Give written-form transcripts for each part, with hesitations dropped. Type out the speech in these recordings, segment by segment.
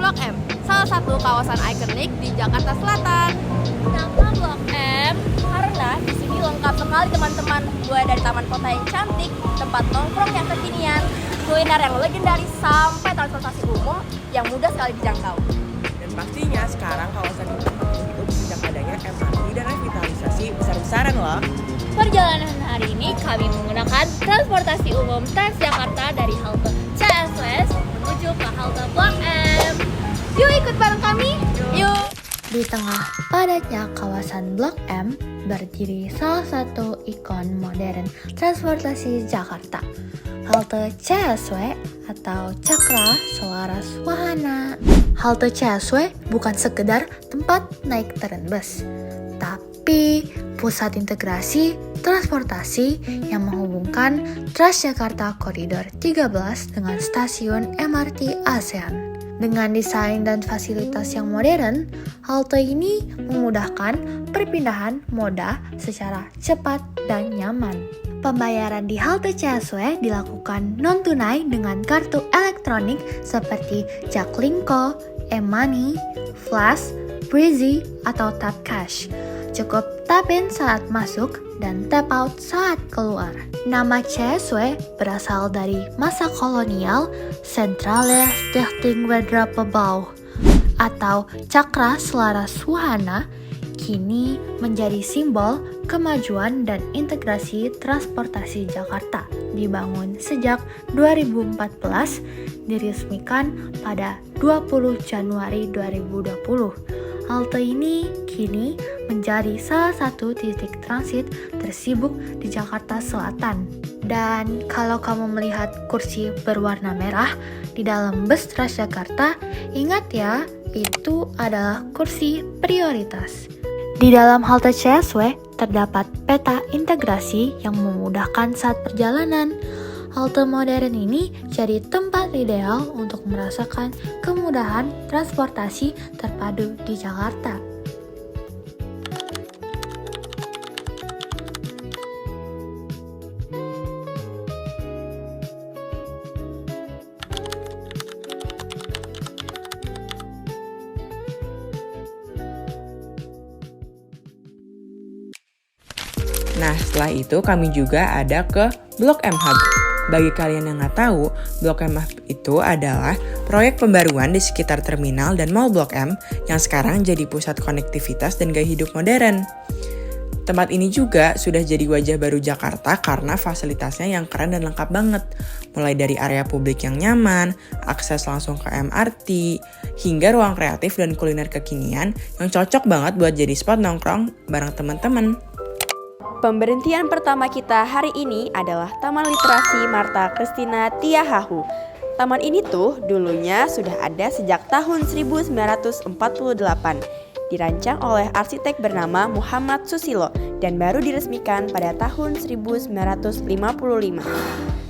Blok M, salah satu kawasan ikonik di Jakarta Selatan. Kenapa Blok M? Karena di sini lengkap sekali teman-teman, mulai dari taman kota yang cantik, tempat nongkrong yang kekinian, kuliner yang legendaris, sampai transportasi umum yang mudah sekali dijangkau. Dan pastinya sekarang kawasan ini hidup sejak adanya MRT dan revitalisasi besar-besaran loh. Perjalanan hari ini kami menggunakan transportasi umum Transjakarta dari halte CSW menuju ke halte Blok M. Yuk ikut bareng kami, yuk! Di tengah padatnya kawasan Blok M berdiri salah satu ikon modern transportasi Jakarta, halte CSW atau Cakra Selaras Wahana. Halte CSW bukan sekedar tempat naik turun bus, tapi pusat integrasi transportasi yang menghubungkan Transjakarta Koridor 13 dengan stasiun MRT ASEAN. Dengan desain dan fasilitas yang modern, halte ini memudahkan perpindahan moda secara cepat dan nyaman. Pembayaran di halte CSW dilakukan non-tunai dengan kartu elektronik seperti Jaklingko, e-money, Flash, Breezy, atau Tap Cash. Cukup tap in saat masuk dan tap out saat keluar. Nama CSW berasal dari masa kolonial Centrale Stichting Wederopbouw atau Cakra Selaras Wahana, kini menjadi simbol kemajuan dan integrasi transportasi Jakarta. Dibangun sejak 2014, diresmikan pada 20 Januari 2020. Halte ini kini menjadi salah satu titik transit tersibuk di Jakarta Selatan. Dan kalau kamu melihat kursi berwarna merah di dalam bus Transjakarta, ingat ya, itu adalah kursi prioritas. Di dalam halte CSW terdapat peta integrasi yang memudahkan saat perjalanan. Halte modern ini jadi tempat ideal untuk merasakan kemudahan transportasi terpadu di Jakarta. Nah, setelah itu kami juga ada ke Blok M Hub. Bagi kalian yang nggak tahu, Blok M Hub itu adalah proyek pembaruan di sekitar terminal dan mall Blok M yang sekarang jadi pusat konektivitas dan gaya hidup modern. Tempat ini juga sudah jadi wajah baru Jakarta karena fasilitasnya yang keren dan lengkap banget. Mulai dari area publik yang nyaman, akses langsung ke MRT, hingga ruang kreatif dan kuliner kekinian yang cocok banget buat jadi spot nongkrong bareng teman-teman. Pemberhentian pertama kita hari ini adalah Taman Literasi Marta Christina Tiahahu. Taman ini tuh dulunya sudah ada sejak tahun 1948. Dirancang oleh arsitek bernama Muhammad Susilo dan baru diresmikan pada tahun 1955.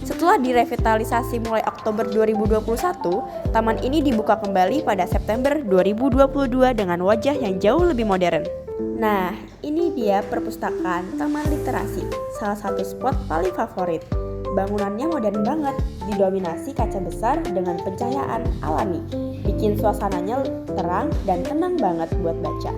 Setelah direvitalisasi mulai Oktober 2021, taman ini dibuka kembali pada September 2022 dengan wajah yang jauh lebih modern. Nah, ini dia perpustakaan Taman Literasi, salah satu spot paling favorit. Bangunannya modern banget, didominasi kaca besar dengan pencahayaan alami, bikin suasananya terang dan tenang banget buat baca.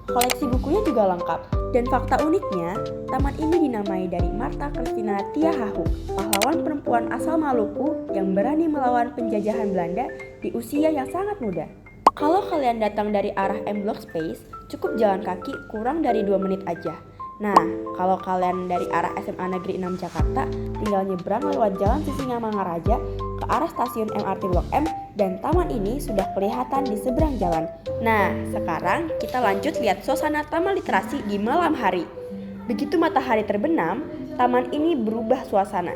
Koleksi bukunya juga lengkap, dan fakta uniknya, taman ini dinamai dari Marta Christina Tiahahu, pahlawan perempuan asal Maluku yang berani melawan penjajahan Belanda di usia yang sangat muda. Kalau kalian datang dari arah M Block Space, cukup jalan kaki kurang dari 2 menit aja. Nah, kalau kalian dari arah SMA Negeri 6 Jakarta, tinggal nyebrang lewat Jalan Sisingamangaraja ke arah stasiun MRT Blok M dan taman ini sudah kelihatan di seberang jalan. Nah, sekarang kita lanjut lihat suasana Taman Literasi di malam hari. Begitu matahari terbenam, taman ini berubah suasana.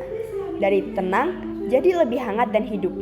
Dari tenang jadi lebih hangat dan hidup.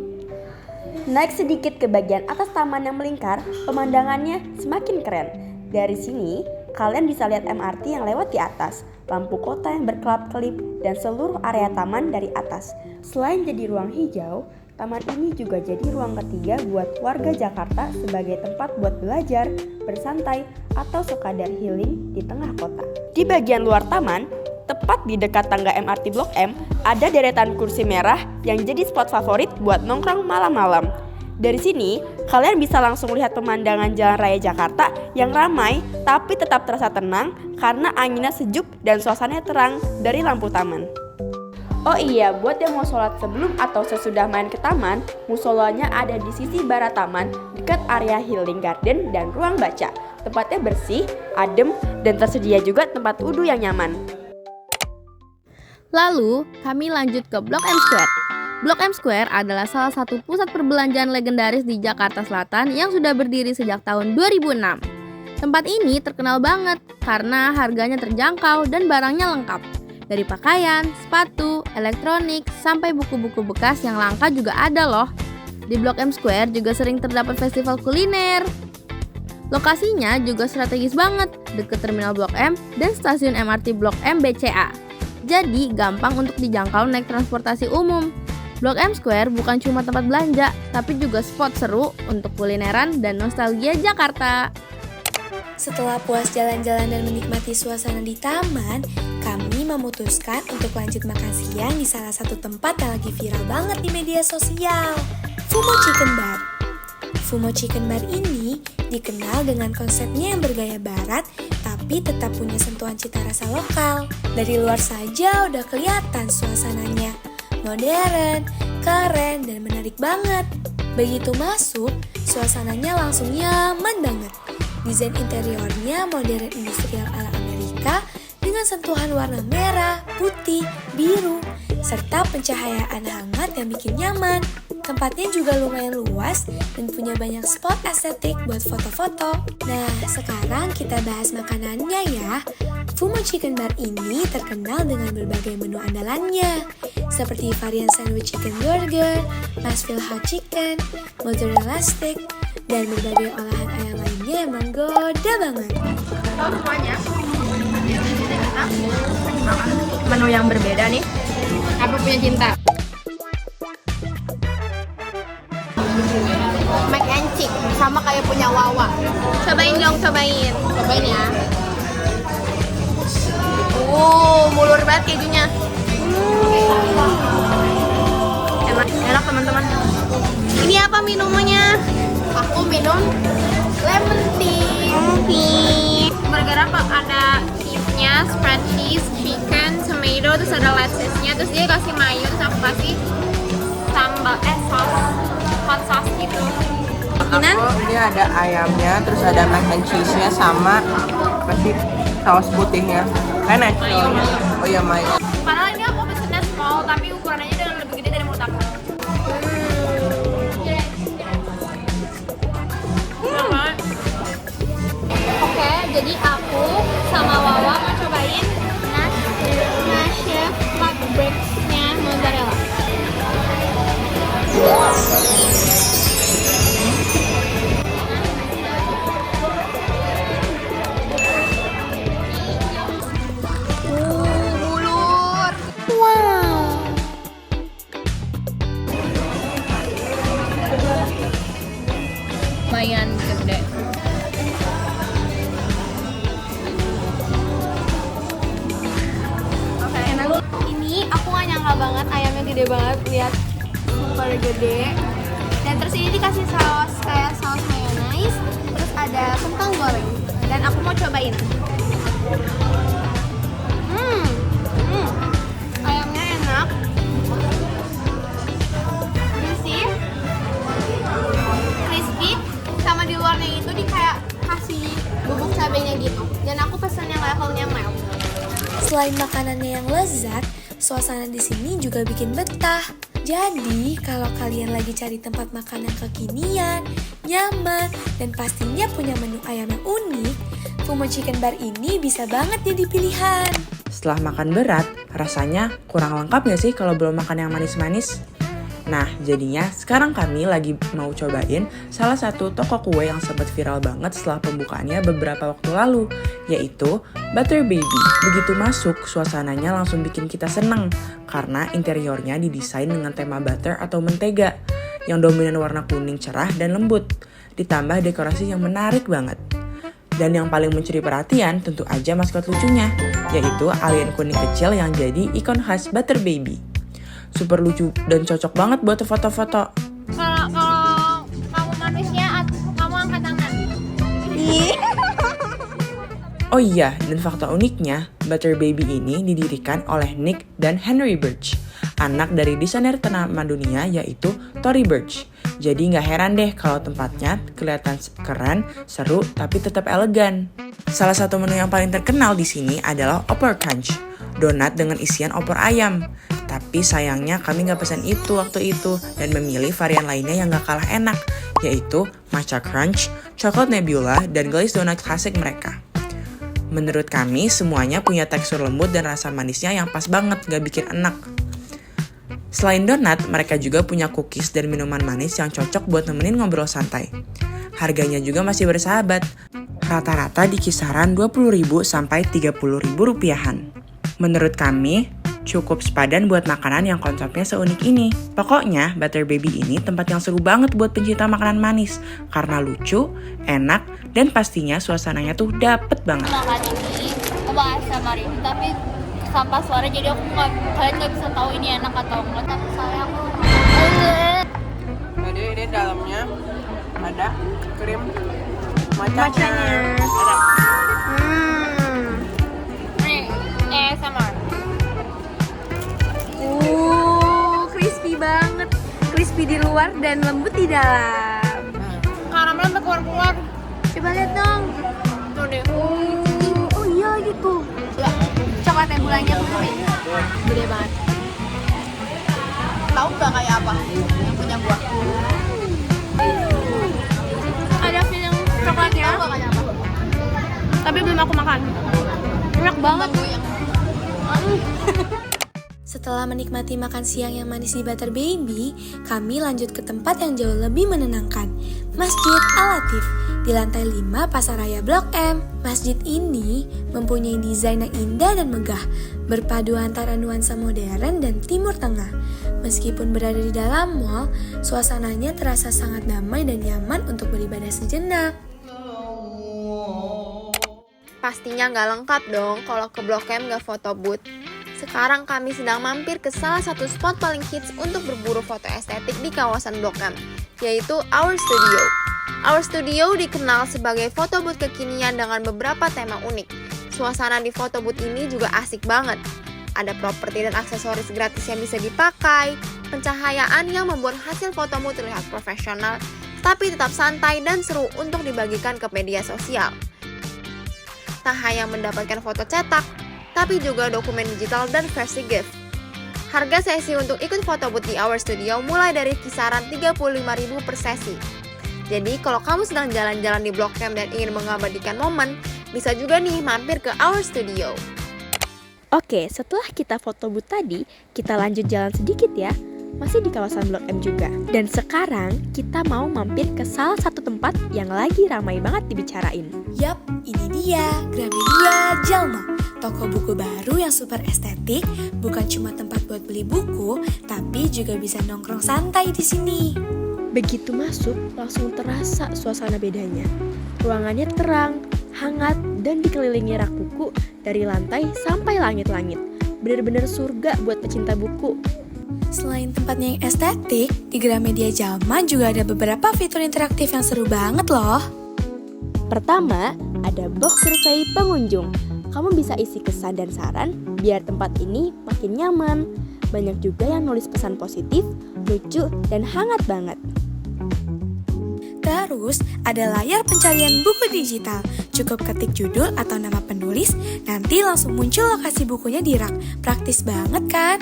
Naik sedikit ke bagian atas taman yang melingkar, pemandangannya semakin keren. Dari sini, kalian bisa lihat MRT yang lewat di atas, lampu kota yang berkelap-kelip, dan seluruh area taman dari atas. Selain jadi ruang hijau, taman ini juga jadi ruang ketiga buat warga Jakarta sebagai tempat buat belajar, bersantai, atau sekadar healing di tengah kota. Di bagian luar taman, tepat di dekat tangga MRT Blok M, ada deretan kursi merah yang jadi spot favorit buat nongkrong malam-malam. Dari sini, kalian bisa langsung lihat pemandangan Jalan Raya Jakarta yang ramai tapi tetap terasa tenang karena anginnya sejuk dan suasananya terang dari lampu taman. Oh iya, buat yang mau sholat sebelum atau sesudah main ke taman, musolanya ada di sisi barat taman dekat area healing garden dan ruang baca. Tempatnya bersih, adem, dan tersedia juga tempat wudhu yang nyaman. Lalu, kami lanjut ke Blok M Square. Blok M Square adalah salah satu pusat perbelanjaan legendaris di Jakarta Selatan yang sudah berdiri sejak tahun 2006. Tempat ini terkenal banget karena harganya terjangkau dan barangnya lengkap. Dari pakaian, sepatu, elektronik, sampai buku-buku bekas yang langka juga ada loh. Di Blok M Square juga sering terdapat festival kuliner. Lokasinya juga strategis banget, deket Terminal Blok M dan stasiun MRT Blok M BCA. Jadi gampang untuk dijangkau naik transportasi umum. Blok M Square bukan cuma tempat belanja, tapi juga spot seru untuk kulineran dan nostalgia Jakarta. Setelah puas jalan-jalan dan menikmati suasana di taman, kami memutuskan untuk lanjut makan siang di salah satu tempat yang lagi viral banget di media sosial, Fumo Chicken Bar. Fumo Chicken Bar ini dikenal dengan konsepnya yang bergaya barat, tapi tetap punya sentuhan cita rasa lokal. Dari luar saja udah kelihatan suasananya, modern, keren, dan menarik banget. Begitu masuk, suasananya langsung nyaman banget. Desain interiornya modern industrial ala Amerika dengan sentuhan warna merah, putih, biru, serta pencahayaan hangat yang bikin nyaman. Tempatnya juga lumayan luas dan punya banyak spot estetik buat foto-foto. Nah, sekarang kita bahas makanannya ya. Fumo Chicken Bar ini terkenal dengan berbagai menu andalannya, seperti varian sandwich chicken burger, Nashville hot chicken, mozzarella stick, dan berbagai olahan ayam lainnya yang menggoda banget. Halo semuanya, kita makan menu yang berbeda nih. Aku punya cinta. Mac and cheese sama kayak punya Wawa. Cobain dong, cobain ya. Mulur banget kejunya. Enak teman-teman. Ini apa minumannya? Aku minum lemon tea. Burger apa? Ada cheese-nya, spread cheese, chicken, tomato, terus ada lettuce-nya, terus dia kasih mayo, terus aku kasih sambal, hot sauce gitu. Ini ada ayamnya, terus ada mac and cheese-nya sama kasih saus putihnya. Kan natural. Oh iya, mayo. Padahal ini aku pesennya small, tapi ukurannya udah lebih gede dari mulut aku. Oke, jadi aku sama Wawa mau cobain Nashville hot bricks-nya mozzarella. Bulur. Wow. Lumayan gede. Ini aku gak nyangka banget ayamnya gede banget, lihat super gede. Dan terus ini dikasih saus kayak saus mayonnaise, terus ada kentang goreng. Dan aku mau cobain. Ayamnya enak, bersih, crispy, sama di luarnya itu di kayak kasih bubuk cabenya gitu. Dan aku pesen yang levelnya mild. Selain makanannya yang lezat, suasana di sini juga bikin betah. Jadi, kalau kalian lagi cari tempat makan yang kekinian, nyaman, dan pastinya punya menu ayam yang unik, Fumo Chicken Bar ini bisa banget jadi pilihan. Setelah makan berat, rasanya kurang lengkap gak sih kalau belum makan yang manis-manis? Nah, jadinya sekarang kami lagi mau cobain salah satu toko kue yang sempat viral banget setelah pembukaannya beberapa waktu lalu, yaitu Butter Baby. Begitu masuk, suasananya langsung bikin kita seneng karena interiornya didesain dengan tema butter atau mentega yang dominan warna kuning cerah dan lembut, ditambah dekorasi yang menarik banget. Dan yang paling mencuri perhatian tentu aja maskot lucunya, yaitu alien kuning kecil yang jadi ikon khas Butter Baby. Super lucu dan cocok banget buat foto-foto. Kalau Oh iya, dan fakta uniknya, Butter Baby ini didirikan oleh Nick dan Henry Birch, anak dari desainer tanaman dunia yaitu Tory Burch. Jadi nggak heran deh kalau tempatnya kelihatan keren, seru, tapi tetap elegan. Salah satu menu yang paling terkenal di sini adalah Opor Crunch, donat dengan isian opor ayam. Tapi sayangnya kami nggak pesan itu waktu itu dan memilih varian lainnya yang nggak kalah enak, yaitu Matcha Crunch, Chocolate Nebula, dan Glazed Donut klasik mereka. Menurut kami, semuanya punya tekstur lembut dan rasa manisnya yang pas banget, nggak bikin enak. Selain donat, mereka juga punya cookies dan minuman manis yang cocok buat nemenin ngobrol santai. Harganya juga masih bersahabat, rata-rata di kisaran 20.000 sampai 30.000 rupiahan. Menurut kami, cukup sepadan buat makanan yang konsepnya seunik ini. Pokoknya, Butter Baby ini tempat yang seru banget buat pencinta makanan manis, karena lucu, enak, dan pastinya suasananya tuh dapet banget. Makan ini, aku ASMR ini, tapi sampah suara jadi kalian nggak bisa tahu ini enak atau enggak, tapi saya aku Jadi ini dalamnya ada krim Matchanya. nih ASMR. Crispy banget. Crispy di luar dan lembut di dalam. Karamel sampai keluar-keluar. Coba lihat dong. Tuh deh. Oh iya gitu. Coklat nebulanya gede banget. Tahu nggak kayak apa yang punya gua? Ada feeling coklatnya, Tahu nggak kayak apa? tapi belum aku makan. Enak banget. Setelah menikmati makan siang yang manis di Butter Baby, kami lanjut ke tempat yang jauh lebih menenangkan, Masjid Al-Latif, di lantai 5 Pasaraya Blok M. Masjid ini mempunyai desain yang indah dan megah, berpadu antara nuansa modern dan timur tengah. Meskipun berada di dalam mall, suasananya terasa sangat damai dan nyaman untuk beribadah sejenak. Pastinya nggak lengkap dong kalau ke Blok M nggak foto booth. Sekarang kami sedang mampir ke salah satu spot paling hits untuk berburu foto estetik di kawasan Blok M, yaitu Our Studio. Our Studio dikenal sebagai foto booth kekinian dengan beberapa tema unik. Suasana di foto booth ini juga asik banget. Ada properti dan aksesoris gratis yang bisa dipakai, pencahayaan yang membuat hasil fotomu terlihat profesional, tapi tetap santai dan seru untuk dibagikan ke media sosial. Tak hanya mendapatkan foto cetak, tapi juga dokumen digital dan versi GIF. Harga sesi untuk ikut foto booth di Our Studio mulai dari kisaran 35.000 per sesi. Jadi kalau kamu sedang jalan-jalan di Blok M dan ingin mengabadikan momen, bisa juga nih mampir ke Our Studio. Oke, setelah kita foto booth tadi, kita lanjut jalan sedikit ya. Masih di kawasan Blok M juga. Dan sekarang kita mau mampir ke salah satu tempat yang lagi ramai banget dibicarain. Yap, ini dia Gramedia Jalma, toko buku baru yang super estetik, bukan cuma tempat buat beli buku, tapi juga bisa nongkrong santai di sini. Begitu masuk, langsung terasa suasana bedanya. Ruangannya terang, hangat, dan dikelilingi rak buku dari lantai sampai langit-langit. Bener-bener surga buat pecinta buku. Selain tempatnya yang estetik, di Gramedia Jalma juga ada beberapa fitur interaktif yang seru banget loh. Pertama, ada box survei pengunjung. Kamu bisa isi kesan dan saran biar tempat ini makin nyaman. Banyak juga yang nulis pesan positif, lucu, dan hangat banget. Terus, ada layar pencarian buku digital. Cukup ketik judul atau nama penulis, nanti langsung muncul lokasi bukunya di rak. Praktis banget kan?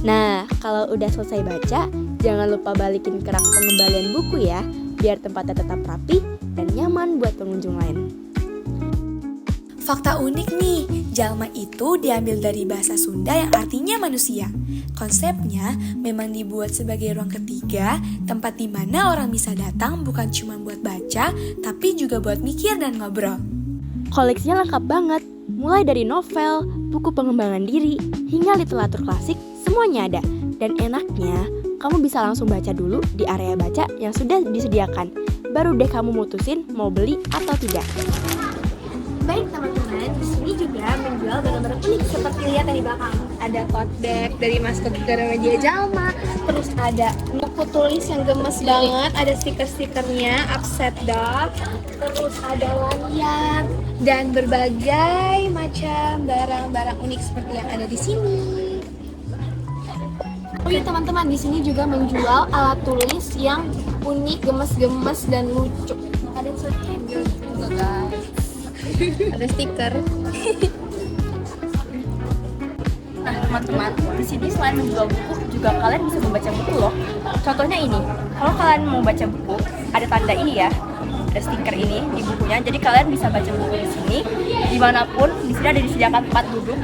Nah, kalau udah selesai baca, jangan lupa balikin ke rak pengembalian buku ya, biar tempatnya tetap rapi dan nyaman buat pengunjung lain. Fakta unik nih, Jalma itu diambil dari bahasa Sunda yang artinya manusia. Konsepnya memang dibuat sebagai ruang ketiga, tempat di mana orang bisa datang bukan cuma buat baca, tapi juga buat mikir dan ngobrol. Koleksinya lengkap banget, mulai dari novel, buku pengembangan diri, hingga literatur klasik, semuanya ada. Dan enaknya, kamu bisa langsung baca dulu di area baca yang sudah disediakan. Baru deh kamu mutusin mau beli atau tidak. Baik teman-teman, di sini juga menjual barang-barang unik seperti lihat yang di belakang. Ada tote bag dari maskot Gramedia Jalma, terus ada buku tulis yang gemes banget, ada stiker-stikernya, upset dog, terus ada lanyard dan berbagai macam barang-barang unik seperti yang ada di sini. Oh iya teman-teman, di sini juga menjual alat tulis yang unik, gemes-gemes dan lucu. Ada stiker juga guys. Ada stiker. Nah teman-teman, di sini selain menjual buku, juga kalian bisa membaca buku loh. Contohnya ini, kalau kalian mau baca buku, ada tanda ini ya, ada stiker ini di bukunya. Jadi kalian bisa baca buku di sini, dimanapun. Di sini ada disediakan tempat duduk.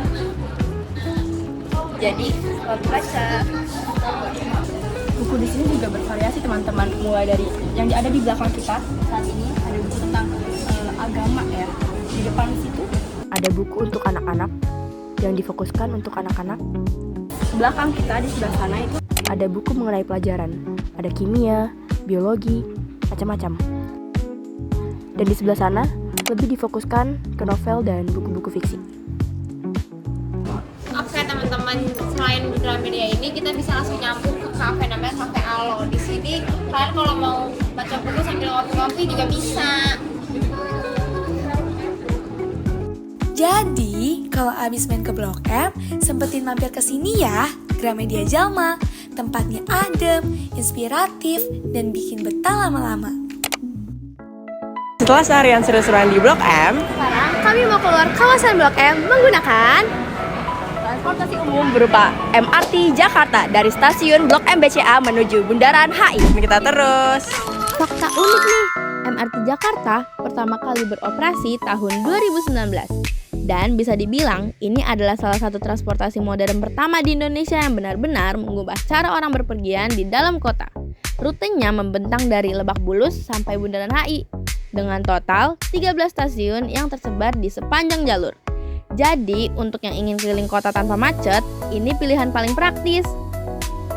Jadi selamat baca. Buku di sini juga bervariasi teman-teman, mulai dari yang ada di belakang kita saat ini ada buku tentang agama ya. Di depan situ ada buku untuk anak-anak yang difokuskan untuk anak-anak. Belakang kita di sebelah sana itu ada buku mengenai pelajaran, ada kimia, biologi, macam-macam. Dan di sebelah sana lebih difokuskan ke novel dan buku-buku fiksi. Oke teman-teman, selain Gramedia ini kita bisa langsung nyambung ke kafe namanya Cafe Alo. Di sini kalian kalau mau baca buku sambil ngopi-ngopi juga bisa. Jadi, kalau abis main ke Blok M, sempetin mampir ke sini ya, Gramedia Jalma. Tempatnya adem, inspiratif, dan bikin betah lama-lama. Setelah seharian seru-seruan di Blok M, Sekarang kami mau keluar kawasan Blok M menggunakan Transportasi umum berupa MRT Jakarta dari stasiun Blok M BCA menuju Bundaran HI. kita terus. fakta unik nih. MRT Jakarta pertama kali beroperasi tahun 2019. Dan bisa dibilang ini adalah salah satu transportasi modern pertama di Indonesia yang benar-benar mengubah cara orang berpergian di dalam kota. Rutenya membentang dari Lebak Bulus sampai Bundaran HI dengan total 13 stasiun yang tersebar di sepanjang jalur. Jadi, untuk yang ingin keliling kota tanpa macet, ini pilihan paling praktis.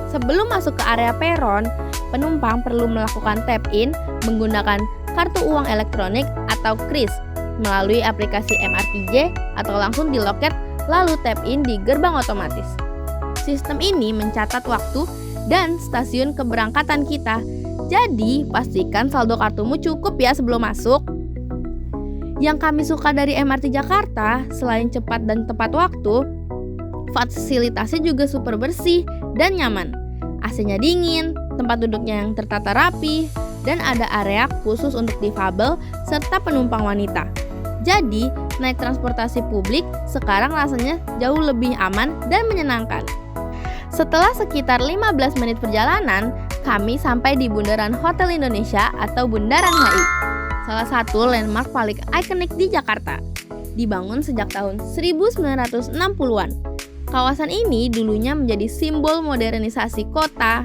Sebelum masuk ke area peron, penumpang perlu melakukan tap-in menggunakan kartu uang elektronik atau KRIS melalui aplikasi MRTJ atau langsung di loket lalu tap-in di gerbang otomatis. Sistem ini mencatat waktu dan stasiun keberangkatan kita. Jadi, pastikan saldo kartumu cukup ya sebelum masuk. Yang kami suka dari MRT Jakarta, selain cepat dan tepat waktu, fasilitasnya juga super bersih dan nyaman. AC-nya dingin, tempat duduknya yang tertata rapi, dan ada area khusus untuk difabel serta penumpang wanita. Jadi, naik transportasi publik sekarang rasanya jauh lebih aman dan menyenangkan. Setelah sekitar 15 menit perjalanan, kami sampai di Bundaran Hotel Indonesia atau Bundaran HI. Salah satu landmark paling ikonik di Jakarta. Dibangun sejak tahun 1960-an. Kawasan ini dulunya menjadi simbol modernisasi kota.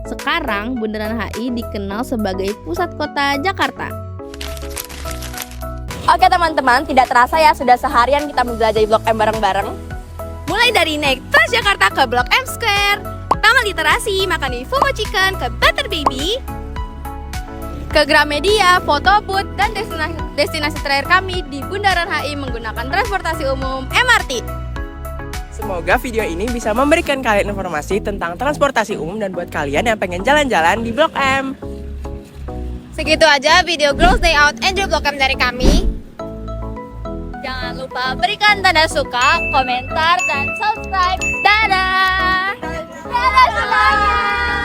Sekarang Bundaran HI dikenal sebagai pusat kota Jakarta. Oke teman-teman, tidak terasa ya sudah seharian kita menjelajahi Blok M bareng-bareng. Mulai dari naik Transjakarta ke Blok M Square, Taman Literasi, makan di Fumo Chicken, ke Butter Baby, ke Gramedia, foto booth, dan destinasi terakhir kami di Bundaran HI menggunakan transportasi umum MRT. Semoga video ini bisa memberikan kalian informasi tentang transportasi umum dan buat kalian yang pengen jalan-jalan di Blok M. Segitu aja video Girls Day Out Enjoy Blok M dari kami. Jangan lupa berikan tanda suka, komentar, dan subscribe. Dadah! Dadah semuanya!